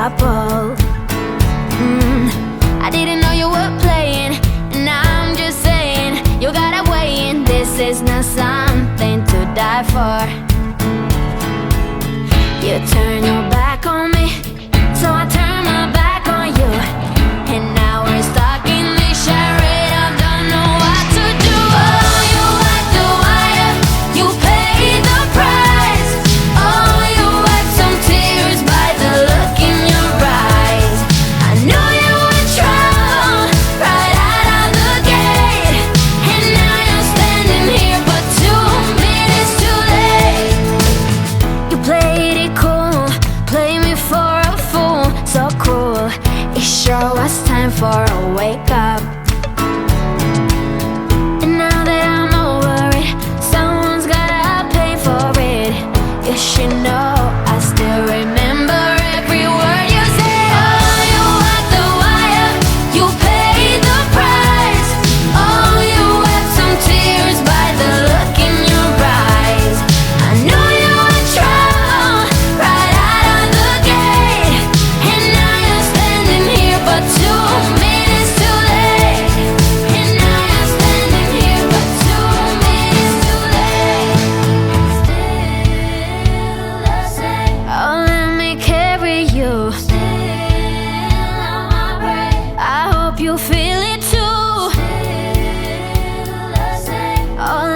couple. I didn't know you were playing, and I'm just saying, you gotta weigh in. This is not something to die for. You turn your back on me, so I turn my back on you, and now we're stuck in this charade. I don't know what to do. Oh, you act the wire, you pay the price. Oh, you wipe some tears by the look in your eyes. I knew you were trouble right out of the gate, and now you're standing here, but 2 minutes too late. You played it cool, play me for a fool, so cruel. It sure was time for a wake up. And now that I'm over it, someone's gotta pay for it. You should know I still remember every word you said. Oh, you act the wire, you pay the price. Oh, you wept some tears by the look in your eyes. I knew you were trouble right out of the gate, and now you're standing here, but 2 minutes too late. And now you're standing here, but 2 minutes too late. Still the same. Oh, let me carry you. Still on my brain. I hope you feel it too. Still the same. Oh,